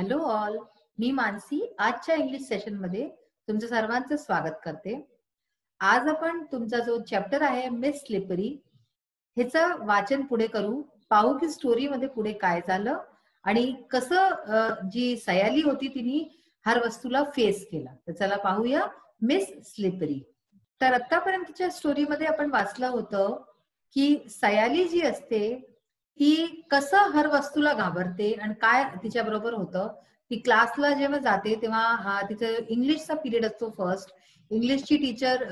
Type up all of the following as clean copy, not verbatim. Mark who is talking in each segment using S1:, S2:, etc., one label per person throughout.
S1: Hello all, मी मानसी आजच्या English session मध्ये तुमचं सर्वांचं स्वागत करते. आज आपण तुमचा जो चॅप्टर आहे मिस स्लिपरी ह्याचं वाचन पुढे करू, पाहू की स्टोरी मध्ये पुढे काय झालं आणि कसं जी सयाली होती तिने हर वस्तूला फेस केला. तर चला पाहूया मिस स्लिपरी. तर आतापर्यंतच्या स्टोरीमध्ये आपण वाचलं होतं की सयाली जी असते ती कसं हर वस्तूला घाबरते आणि काय तिच्या बरोबर होतं. ती क्लासला जेव्हा जाते तेव्हा तिचं इंग्लिशचा पिरियड असतो. फर्स्ट इंग्लिशची टीचर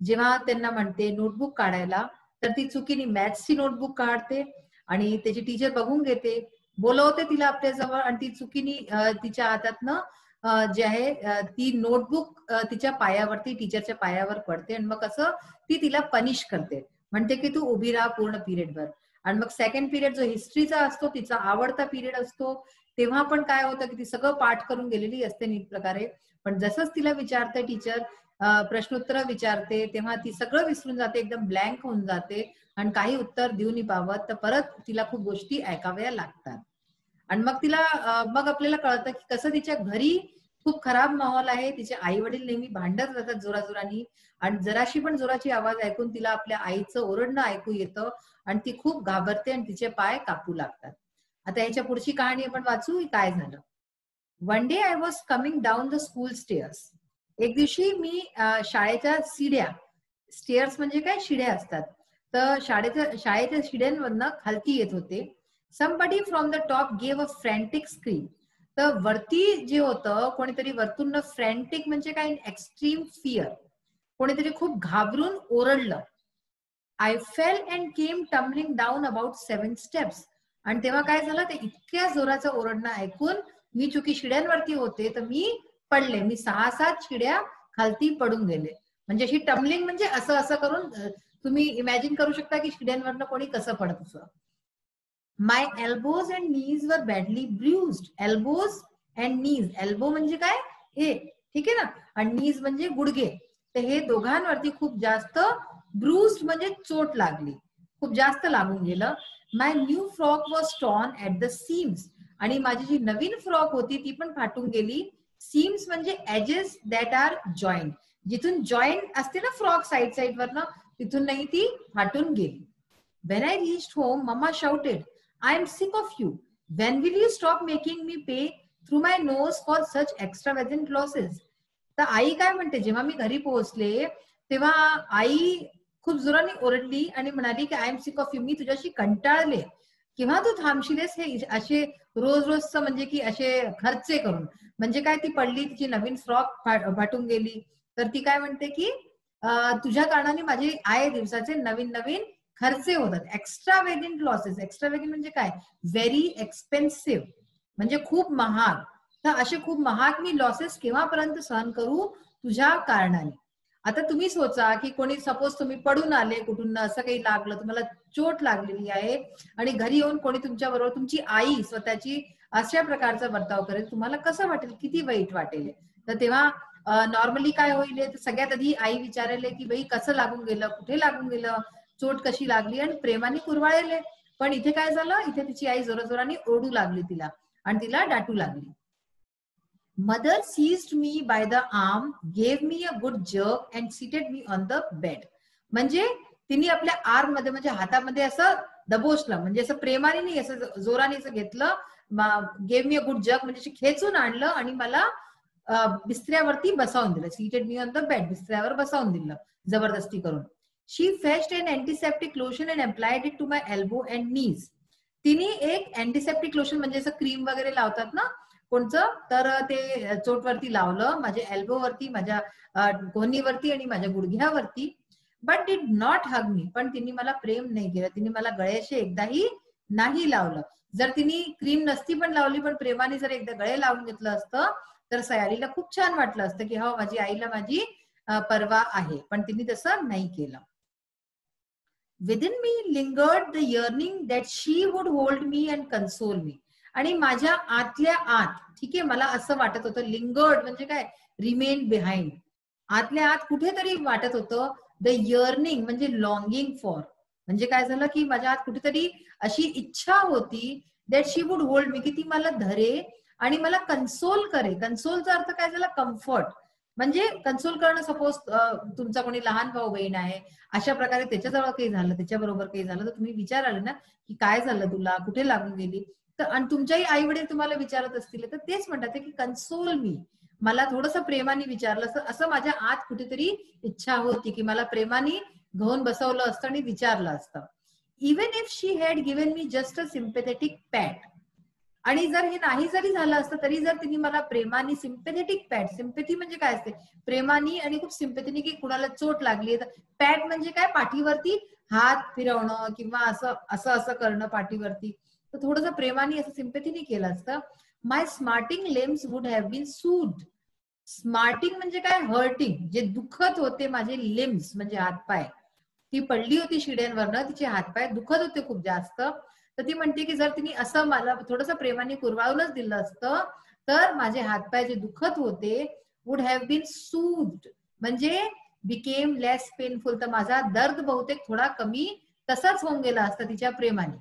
S1: जेव्हा त्यांना म्हणते नोटबुक काढायला, तर ती चुकीने मॅथ्सची नोटबुक काढते आणि त्याची टीचर बघून घेते, बोलवते तिला आपल्याजवळ आणि ती चुकीने तिच्या हातातनं जे आहे ती नोटबुक तिच्या पायावरती टीचरच्या पायावर पडते आणि मग असं ती तिला पनिश करते, म्हणते की तू उभी राहा पूर्ण पिरियडभर. आणि मग सेकंड पिरियड जो हिस्ट्रीचा असतो तिचा आवडता पिरियड असतो, तेव्हा पण काय होतं की ती सगळं पाठ करून गेलेली असते नीट प्रकारे, पण जसंच तिला विचारते टीचर, प्रश्नोत्तर विचारते, तेव्हा ती सगळं विसरून जाते, एकदम ब्लँक होऊन जाते आणि काही उत्तर देऊ नाही पावत. तर परत तिला खूप गोष्टी ऐकाव्या लागतात आणि मग मग आपल्याला कळतं की कसं तिच्या घरी खूप खराब माहोल आहे. तिचे आई वडील नेहमी भांडत राहतात जोराजोरानी आणि जराशी पण जोराची आवाज ऐकून तिला आपल्या आईचं ओरडणं ऐकू येतं आणि ती खूप घाबरते आणि तिचे पाय कापू लागतात. आता याच्या पुढची कहाणी आपण वाचू. काय झालं. One day I was coming down the school stairs. एक दिवशी मी शाळेच्या शिड्या, स्टेअर्स म्हणजे काय, शिड्या असतात, तर शाळेच्या शिड्यांवरनं खालती येत होते. Somebody from the top gave a frantic scream. तर वरती जे होतं कोणीतरी वरतून, फ्रँटिक म्हणजे काय, एक्स्ट्रीम फिअर, कोणीतरी खूप घाबरून ओरडलं. I fell and came tumbling down about 7 steps. आणि तेव्हा काय झालं, ते इतक्या जोराचं ओरडणं ऐकून मी चुकी शिड्यांवरती होते तर मी पडले. मी 6-7 शिड्या खालती पडून गेले. म्हणजे अशी टम्बलिंग म्हणजे असं असं करून तुम्ही इमॅजिन करू शकता की शिड्यांवरनं कोणी कसं पडत असं. माय elbows and knees were badly bruised. Elbows and knees, elbow म्हणजे काय, हे, ठीक आहे ना, आणि नीज म्हणजे गुडघे. तर हे दोघांवरती खूप जास्त, ब्रुज्ड म्हणजे चोट लागली, खूप जास्त लागून गेलं. My new frock was torn at the seams. आणि माझी जी नवीन फ्रॉक होती ती पण फाटून गेली. सीम्स म्हणजे एजेस दॅट आर जॉईंट, जिथून जॉईंट असते ना फ्रॉक साईड वरनं, तिथून नाही ती फाटून गेली. When I reached home, Mama shouted, I am sick of you. When will you stop making me pay through my nose for such extravagant losses? तर आई काय म्हणते, जेव्हा मी घरी पोहोचले तेव्हा आई खूप जोराने ओरडली आणि म्हणाली की I am sick of you, मी तुझ्याशी कंटाळले, केव्हा तू थांबशीलस हे असे रोज रोजचं, म्हणजे की असे खर्चे करून. म्हणजे काय, ती पडली, तिची नवीन फ्रॉक फाटून गेली, तर ती काय म्हणते की तुझ्या कारणाने माझे आय दिवसाचे नवीन नवीन खर्चे होतात. एक्स्ट्रा वेगंट लॉसेस, एक्स्ट्रा वेगंट म्हणजे काय, व्हेरी एक्सपेन्सिव्ह, म्हणजे खूप महाग. तर असे खूप महाग मी लॉसेस केव्हापर्यंत सहन करू तुझ्या कारणाने. आता तुम्ही सोचा की कोणी, सपोज तुम्ही पडून आले कुठून, असं काही लागलं, तुम्हाला चोट लागलेली आहे आणि घरी येऊन कोणी तुमच्या बरोबर, तुमची आई स्वतःची अशा प्रकारचा वर्ताव करेल, तुम्हाला कसं वाटेल, किती वाईट वाटेल. तर तेव्हा नॉर्मली काय होईल, तर सगळ्यात आधी आई विचारेल की बाई कसं लागून गेलं, कुठे लागून गेलं, चोट कशी लागली, आणि प्रेमाने कुरवाळले. पण इथे काय झालं, इथे तिची आई जोराजोराने ओरडू लागली तिला आणि तिला डाटू लागली. Mother seized me by the arm, gave me a good jerk and seated me on the bed. म्हणजे तिने आपल्या आर्म मध्ये, म्हणजे हातामध्ये असं दबोचलं, म्हणजे असं प्रेमाने नाही, असं जोराने असं घेतलं. Gave me a good jerk म्हणजे खेचून आणलं आणि मला बिस्तऱ्यावरती बसावून दिलं. Seated me on the bed, बिस्तऱ्यावर बसावून दिलं जबरदस्ती करून. She fetched an antiseptic lotion and applied it to my elbow and knees. तिने एक अँटीसेप्टिक लोशन, म्हणजे असं क्रीम वगैरे लावतात ना कोणचं, तर ते चोटवरती लावलं, माझ्या एल्बोवरती, माझ्या कोहनीवरती आणि माझ्या गुडघ्यावरती. बट डिड नॉट हग मी. पण तिने मला प्रेम नाही केलं, तिने मला गळ्याशी एकदाही नाही लावलं. जर तिने क्रीम नसती पण लावली, पण प्रेमाने जर एकदा गळे लावून घेतलं असतं तर सयालीला खूप छान वाटलं असतं की हो, माझी आईला माझी परवा आहे. पण तिने तसं नाही केलं. Within me lingered the yearning that she would hold me and console me. आणि माझ्या आतल्या आत, ठीक आहे, मला असं वाटत होतं, लिंगर्ड म्हणजे काय, रिमेन बिहाइंड. आतल्या आत कुठेतरी वाटत होतं, द यर्निंग म्हणजे लॉंगिंग फॉर, म्हणजे काय झालं की माझ्या आत कुठेतरी अशी इच्छा होती that she would hold me, की ती मला धरे आणि मला कन्सोल करे. कन्सोलचा अर्थ काय झाला? कम्फर्ट. म्हणजे कन्सोल करणं. सपोज तुमचा कोणी लहान भाऊ बहीण आहे, अशा प्रकारे त्याच्याजवळ काही झालं, त्याच्याबरोबर काही झालं, तर तुम्ही विचाराल ना की काय झालं तुला, कुठे लागून गेली. तर आणि तुमच्याही आई वडील तुम्हाला विचारत असतील तर तेच म्हणतात की कन्सोल मी, मला थोडंसं प्रेमाने विचारलं असं माझ्या आत कुठेतरी इच्छा होती की मला प्रेमाने घेऊन बसवलं असतं आणि विचारलं असतं. Even if she had given me just a sympathetic pat, आणि जर हे नाही जरी झालं असतं तरी जर तिने मला प्रेमाने सिम्पॅथेटिक पॅट, सिम्पॅथी म्हणजे काय असते? प्रेमाने आणि खूप सिम्पॅथीने, की कुणाला चोट लागली तर पॅट म्हणजे काय? पाठीवरती हात फिरवणं किंवा असं असं असं करणं पाठीवरती. तर थोडंसं प्रेमाने असं सिम्पॅथीने केलं असतं. My smarting limbs would have been soothed. Smarting म्हणजे काय? हर्टिंग, जे दुखत होते माझे लिम्स म्हणजे हातपाय. ती पडली होती शिड्यांवरनं, तिचे हातपाय दुखत होते खूप जास्त. तर ती म्हणते की जर तिने असं मला थोडंसं प्रेमाने कुरवाळूनच दिलं असतं तर माझे हातपाय जे दुखत होते वुड हॅव बीन सूड, म्हणजे बिकेम लेस पेनफुल, तर माझा दर्द बहुतेक थोडा कमी तसाच होऊन गेला असता तिच्या प्रेमाने.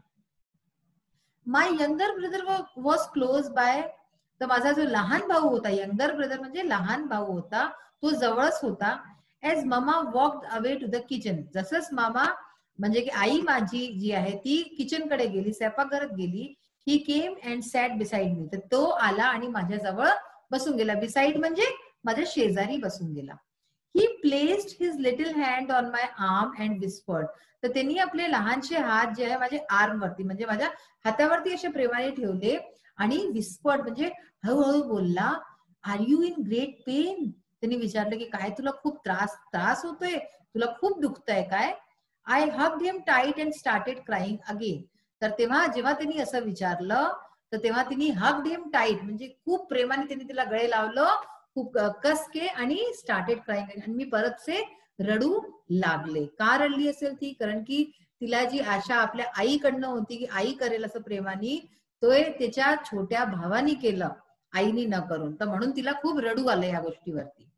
S1: My younger brother was close by, तर माझा जो लहान भाऊ होता, यंगर ब्रदर म्हणजे लहान भाऊ होता, तो जवळच होता. As mama walked away to the kitchen, जसंच मामा म्हणजे की आई माझी जी आहे ती किचन कडे गेली, स्वयंपाकघरात गेली. ही came and Sat beside me, तर तो आला आणि माझ्या जवळ बसून गेला. बिसाइड म्हणजे माझ्या शेजारी बसून गेला. ही placed his little hand on my arm and whispered, तर त्यांनी आपले लहानसे हात जे आहे माझे आर्म वरती म्हणजे माझ्या हातावरती असे प्रेमाने ठेवले आणि विस्पर्ड म्हणजे हळूहळू बोलला. Are you in great pain, त्यांनी विचारलं की काय तुला खूप त्रास होतोय, तुला खूप दुखतंय काय? I hugged him tight and started crying again, तर तेव्हा जेव्हा त्यांनी असं विचारलं तर तेव्हा तिने हग्ड हिम टाईट म्हणजे खूप प्रेमाने त्यांनी तिला गळे लावलं खूप कसके आणि स्टार्टेड क्राईंग, आणि मी परतसे रडू लागले. का रडली असेल ती? कारण की तिला जी आशा आपल्या आईकडनं होती की आई करेल असं प्रेमाने, तो त्याच्या छोट्या भावानी केलं आईनी न करून, तर म्हणून तिला खूप रडू आलं या गोष्टीवरती.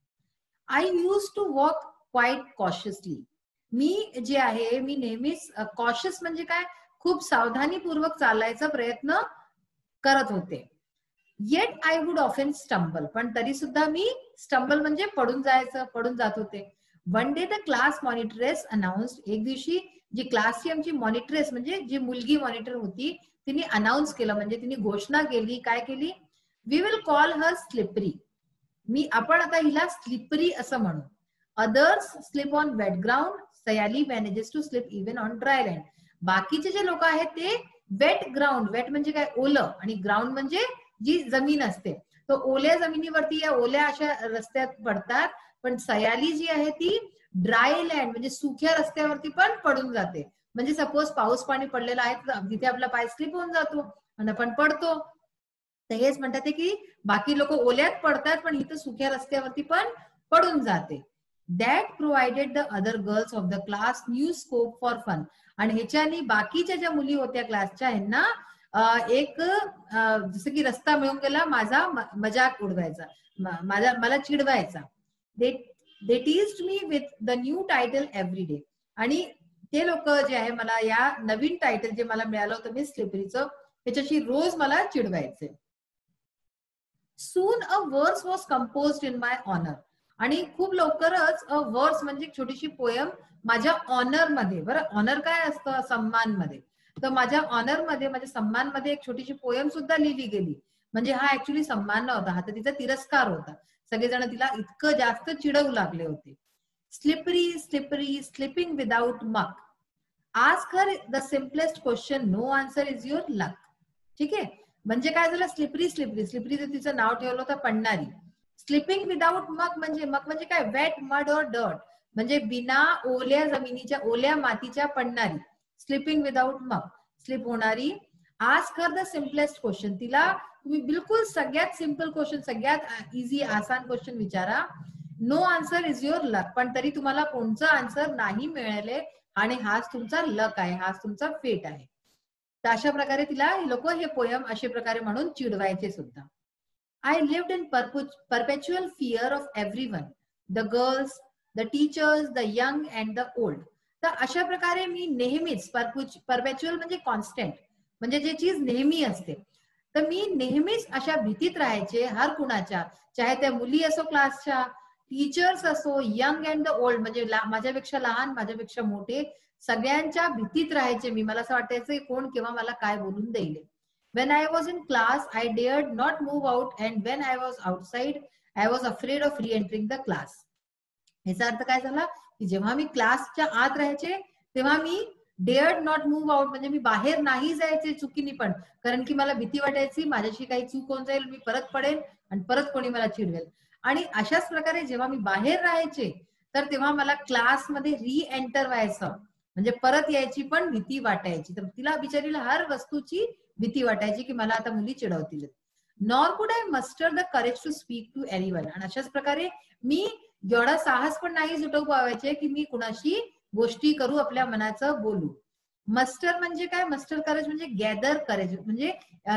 S1: I used to walk quite cautiously, मी जे आहे मी नेहमीच कॉशियस म्हणजे काय? खूप सावधानीपूर्वक चालायचा प्रयत्न करत होते. Yet I would often stumble, पण तरी सुद्धा मी स्टंबल म्हणजे पडून जात होते. One day the class monitoress announced, एक दिवशी जी क्लासची आमची मॉनिटरेस म्हणजे जी मुलगी मॉनिटर होती तिने अनाउन्स केलं म्हणजे तिने घोषणा केली. काय केली? We will call her slippery, आपण आता हिला स्लिपरी असं म्हणू. Others slip on wet ground, Sayali manages to slip even on dry land. बाकीचे जे लोक आहेत ते वेट ग्राउंड, वेट म्हणजे काय? ओलं, आणि ग्राउंड म्हणजे जी जमीन असते, तो ओल्या जमिनीवरती या ओल्या अशा रस्त्यात पडतात. पण सयाली जी आहे ती ड्राय लँड म्हणजे सुख्या रस्त्यावरती पण पडून जाते. म्हणजे सपोज पाऊस पाणी पडलेला आहे तिथे आपला पाय स्लिप होऊन जातो आणि आपण पडतो. तर हेच म्हणतात की बाकी लोक ओल्यात पडतात पण इथं सुख्या रस्त्यावरती पण पडून जाते. That provided the other girls of the class new scope for fun, आणि ह्याच्यानी बाकीच्या ज्या मुली होत्या क्लासच्या ह्यांना एक जसं की रस्ता मिळून गेला माझा मजाक उडवायचा, मला चिडवायचा. They teased me with the new title every day, आणि ते लोक जे आहे मला या नवीन टायटल जे मला मिळालं होतं मिस स्लिपरीचं त्याच्याशी रोज मला चिडवायचे. Soon a verse was composed in my honour, आणि खूप लवकरच अ वर्स म्हणजे छोटीशी पोयम माझ्या ऑनर मध्ये. बरं, ऑनर काय असतं? सन्मान मध्ये. तर माझ्या ऑनर मध्ये माझ्या सन्मान मध्ये एक छोटीशी पोयम सुद्धा लिहिली गेली. म्हणजे हा ऍक्च्युली सन्मान नव्हता, हा तर तिचा तिरस्कार होता. सगळेजण तिला इतकं जास्त चिडवू लागले होते. Slippery slippery slipping without muck, ask her the simplest question, no answer is your luck. ठीक आहे, म्हणजे काय झालं? स्लिपरी स्लिपरी स्लिपरी तर तिचं नाव ठेवलं होतं पडणारी. स्लिपिंग विदाउट मक म्हणजे काय? वेट मड और डर्ट, म्हणजे बिना ओल्या जमिनीच्या ओल्या मातीच्या पडणारी. स्लिपिंग विदाउट मक, स्लिप होणारी. Ask her the simplest question, तिला तुम्ही बिलकुल सगळ्यात सिम्पल क्वेश्चन, सगळ्यात इझी आसान क्वेश्चन विचारा. नो आन्सर इज युअर लक, पण तरी तुम्हाला कोणचं आन्सर नाही मिळाले आणि हाच तुमचा लक आहे, हाच तुमचा फेट आहे. तर अशा प्रकारे तिला लोक हे पोयम अशा प्रकारे म्हणून चिडवायचे सुद्धा. I lived in परपेच्युअल fear of everyone, the girls, the teachers, the young and the old. तर अशा प्रकारे मी नेहमीच परपेच्युअल म्हणजे कॉन्स्टंट, म्हणजे जे चीज नेहमी असते. तर मी नेहमीच अशा भीतीत राहायचे हर कुणाच्या, चाहे त्या मुली असो क्लासच्या, टीचर्स असो, यंग अँड द ओल्ड, म्हणजे माझ्यापेक्षा लहान माझ्यापेक्षा मोठे, सगळ्यांच्या भीतीत राहायचे मी. मला असं वाटायचं कोण केव्हा मला काय बोलून देईल. When I was in class, I dared not move out, and when I was outside, I was afraid of re-entering the class. याचा अर्थ काय झाला की जेव्हा मी क्लासच्या आत राहायचे तेव्हा मी डेअर्ड नॉट मूव्ह आउट, म्हणजे मी बाहेर नाही जायचे चुकीने पण, कारण की मला भीती वाटायची माझ्याशी काही चूक होऊन जाईल, मी परत पडेल आणि परत कोणी मला चिडवेल. आणि अशाच प्रकारे जेव्हा मी बाहेर राहायचे तर तेव्हा मला क्लासमध्ये री एंटर व्हायचं, म्हणजे परत यायची पण भीती वाटायची. तर तिला बिचारीला हर वस्तूची भीती वाटायची की मला आता मुली चिडवतील. Nor could I muster the courage to speak to anyone. आणि अशाच प्रकारे मी एवढा साहस पण नाही जुटवू पावायचे की मी कुणाशी गोष्टी करू, आपल्या मनाचं बोलू. मस्टर म्हणजे काय? मस्टर करेज म्हणजे गॅदर करेज, म्हणजे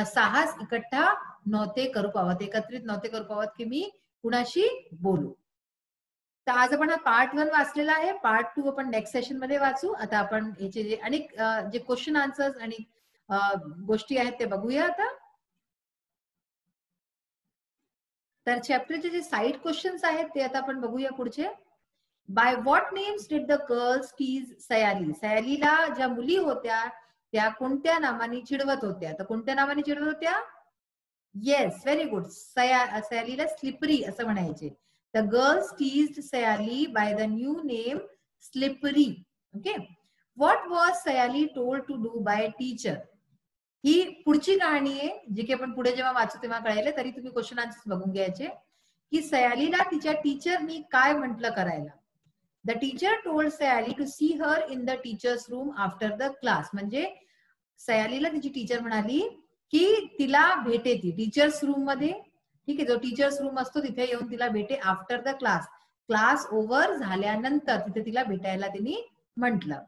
S1: साहस इकट्ठा नव्हते करू पावत, एकत्रित नव्हते करू पावत की मी कुणाशी बोलू. तर आज आपण हा पार्ट 1 वाचलेला आहे. पार्ट 2 आपण नेक्स्ट सेशन मध्ये वाचू. आता आपण याचे जे अनेक जे क्वेश्चन आन्सर्स आणि गोष्टी आहेत ते बघूया आता. तर चॅप्टरचे जे साइड क्वेश्चन्स आहेत ते आता आपण बघूया पुढचे. By what names did the girls tease Sayali. सयालीला ज्या मुली होत्या त्या कोणत्या नावाने चिडवत होत्या? तर कोणत्या नावाने चिडवत होत्या? Yes, very good. सयालीला स्लिपरी असं म्हणायचे. The girls teased Sayali by the new name slippery. Okay. What was Sayali told to do by teacher. ही पुढची कहाणी आहे जी की आपण पुढे जेव्हा वाचू तेव्हा कळेल, तरी तुम्ही क्वेश्चन आन्सर्स बघून घ्यायचे. की सयालीला तिच्या टीचरनी काय म्हटलं करायला. The teacher told Sayali to see her in the teachers room after the class. म्हणजे सयालीला तिची टीचर म्हणाली की तिला भेटे ती टीचर्स रूम मध्ये. ठीक आहे, जो टीचर्स रूम असतो तिथे येऊन तिला भेटे after the class. Class over झाल्यानंतर तिथे तिला भेटायला तिने म्हटलं.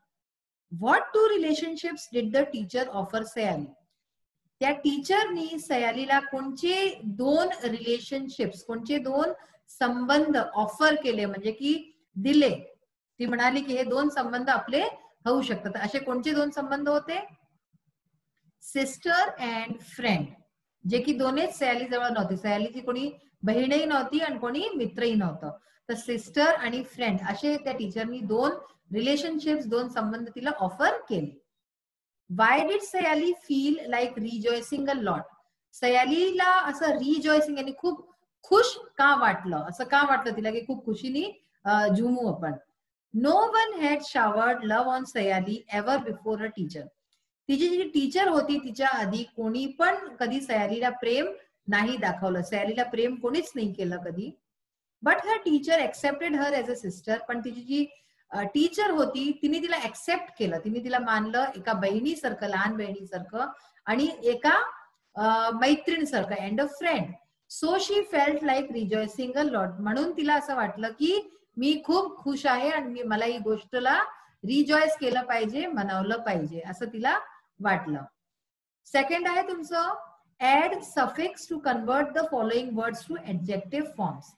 S1: What two relationships did the teacher offer Sayali. त्या टीचरनी सयालीला कोणचे 2 रिलेशनशिप्स, कोणचे 2 संबंध ऑफर केले, म्हणजे की दिले. ती म्हणाली की हे 2 संबंध आपले होऊ शकतात. असे कोणते 2 संबंध होते? सिस्टर अँड फ्रेंड, जे की दोन्हीच सयाली जवळ नव्हते. सयालीची कोणी बहीणही नव्हती आणि कोणी मित्रही नव्हतं. तर सिस्टर आणि फ्रेंड असे त्या टीचरनी 2 रिलेशनशिप्स, 2 संबंध तिला ऑफर केले. Why did Sayali feel like rejoicing a lot. सयालीला असं रिजॉयसिंग आणि खूप खुश का वाटलं, असं का वाटलं तिला की खूप खुशीने झुमू आपण. No one had showered love on Sayali ever before a teacher. तिची जी टीचर होती तिच्या आधी कोणी पण कधी सयालीला प्रेम नाही दाखवलं, सयालीला प्रेम कोणीच नाही केलं कधी. But her teacher accepted her as a sister. पण तिची जी टीचर होती तिने तिला एक्सेप्ट केलं, तिने तिला मानलं एका बहिणीसारखं, लहान बहिणीसारखं आणि एका मैत्रिणीसारखं, and a friend. So she felt like rejoicing a lot. म्हणून तिला असं वाटलं की मी खूप खुश आहे आणि मला ही गोष्टला रिजॉयस केलं पाहिजे, मनवलं पाहिजे, असं तिला वाटलं. सेकंड आहे तुमचं add suffix to convert the following words to adjective forms.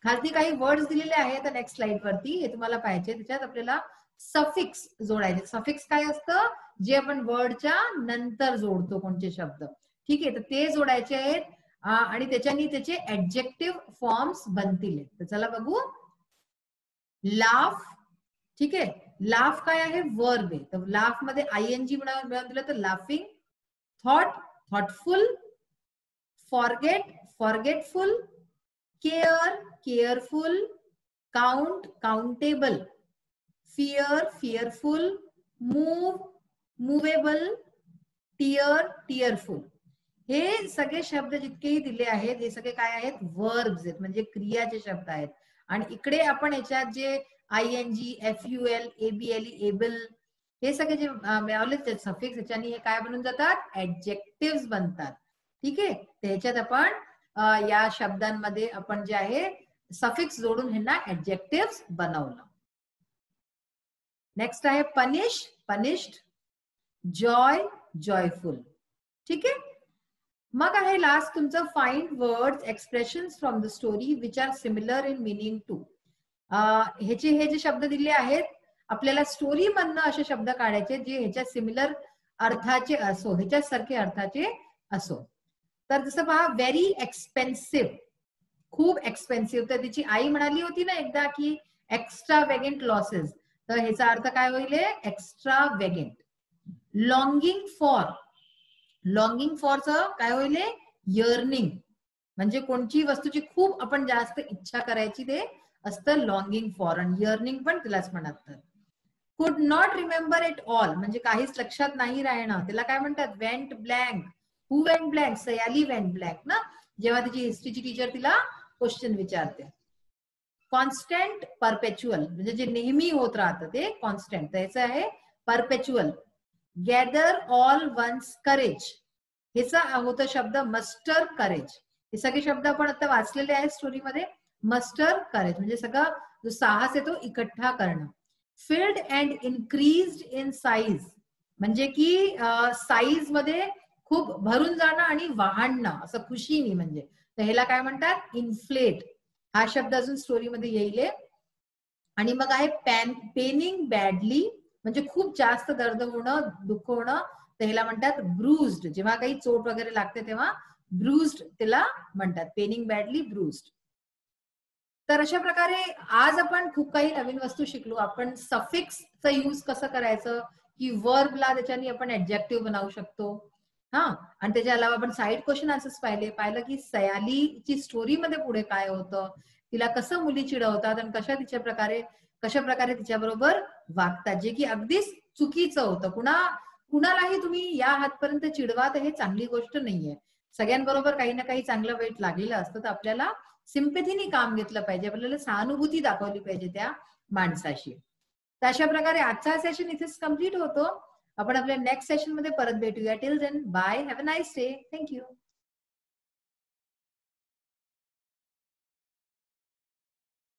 S1: खालती काही वर्ड्स दिलेले आहेत नेक्स्ट स्लाइड वरती, हे तुम्हाला पाहिजे. त्याच्यात आपल्याला सफिक्स जोडायचे. सफिक्स काय असतं? जे आपण वर्डच्या नंतर जोडतो कोणते शब्द. ठीक आहे, तर ते जोडायचे आहेत आणि त्याच्यानी त्याचे ऍडजेक्टिव्ह फॉर्म्स बनतील. तर चला बघू. लाफ. ठीक आहे, लाफ काय आहे? वर्ब आहे. तर लाफ मध्ये आयएनजी मिळवून दिलं तर laughing. Thought, thoughtful. Forget, forgetful. Care, careful. Count, countable. Fear, fearful. Move, movable. Tear, tearful. हे सगळे शब्द जितकेही दिले आहेत हे सगळे काय आहेत? वर्ब्स आहेत, म्हणजे क्रियाचे शब्द आहेत. आणि इकडे आपण याच्यात जे आयएनजी, एफयूएल, एबीएल, एबल हे सगळे जे मिळवले सफिक्स, याच्यानी हे काय बनून जातात? ऍडजेक्टिव्ह बनतात. ठीक आहे, त्याच्यात आपण या शब्दांमध्ये आपण जे आहे सफिक्स जोडून ह्यांना ऍडजेक्टिव्ह बनवलं. नेक्स्ट आहे पनिश, पनिश्ड. Joy, joyful. ठीक आहे. मग आहे लास्ट तुमचं find words expressions from the story which are similar in meaning to. हे जे शब्द दिले आहेत आपल्याला स्टोरी मधनं असे शब्द काढायचे जे ह्याच्या सिमिलर अर्थाचे असो, ह्याच्यासारखे अर्थाचे असो. तर जसं पहा, व्हेरी एक्सपेन्सिव्ह, खूप एक्सपेन्सिव्ह. तर तिची आई म्हणाली होती ना एकदा की एक्स्ट्रा वेगेंट लॉसेस, तर ह्याचा अर्थ काय होईल? एक्स्ट्रा वेगेंट. लॉंगिंग फॉर, लॉंगिंग फॉरचं काय होईल? यर्निंग. म्हणजे कोणची वस्तूची खूप आपण जास्त इच्छा करायची ते असतं लॉंगिंग फॉर, आणि यर्निंग पण तिलाच म्हणतात. कुड नॉट रिमेंबर इट ऑल, म्हणजे काहीच लक्षात नाही राहणं, त्याला काय म्हणतात? Went blank. Who went blank? Sayali went blank ना, जेव्हा तिची हिस्ट्रीची टीचर तिला क्वेश्चन विचारते. कॉन्स्टंट परपेच्युअल, म्हणजे जे नेहमी होत राहतं ते कॉन्स्टंट, त्याचं आहे perpetual. Gather all one's courage, ह्याचा होतं शब्द मस्टर करेज. हे सगळे शब्द आपण आता वाचलेले आहेत स्टोरीमध्ये. मस्टर करेज म्हणजे सगळं जो साहस आहे तो इकट्ठा करणं. Field and increased in size, म्हणजे की साईज मध्ये खूप भरून जाणं आणि वाढणं असं खुशीने, म्हणजे तर ह्याला काय म्हणतात? इन्फ्लेट. हा शब्द अजून स्टोरीमध्ये येईल. आणि मग आहे पेनिंग बॅडली, म्हणजे खूप जास्त दर्द होणं, दुःख होणं, तर ह्याला म्हणतात ब्रूज्ड. जेव्हा काही चोट वगैरे लागते तेव्हा ब्रूज्ड त्याला म्हणतात. Paining badly, bruised. तर अशा प्रकारे आज आपण खूप काही नवीन वस्तू शिकलो. आपण सफिक्सचा यूज कसं करायचं, की वर्बला त्याच्याने आपण ऍडजेक्टिव्ह बनवू शकतो. हा, आणि त्याच्या अलावा आपण साईड क्वेश्चन आन्सर्स पाहिलं की सयालीची स्टोरीमध्ये पुढे काय होतं, तिला कसं मुली चिडवतात आणि कशा प्रकारे तिच्याबरोबर वागतात, जे की अगदीच चुकीचं होतं. कुणालाही तुम्ही या हातपर्यंत चिडवा तर हे चांगली गोष्ट नाहीये. सगळ्यांबरोबर काही ना काही चांगलं वाईट लागलेलं असतं, तर आपल्याला सिम्पथीने काम घेतलं पाहिजे, आपल्याला सहानुभूती दाखवली पाहिजे त्या माणसाशी. तर अशा प्रकारे आजचा सेशन इथेच कम्प्लीट होतो. आपण आपल्या नेक्स्ट सेशन मध्ये परत भेटूया. Till then bye, have a nice day. Thank you.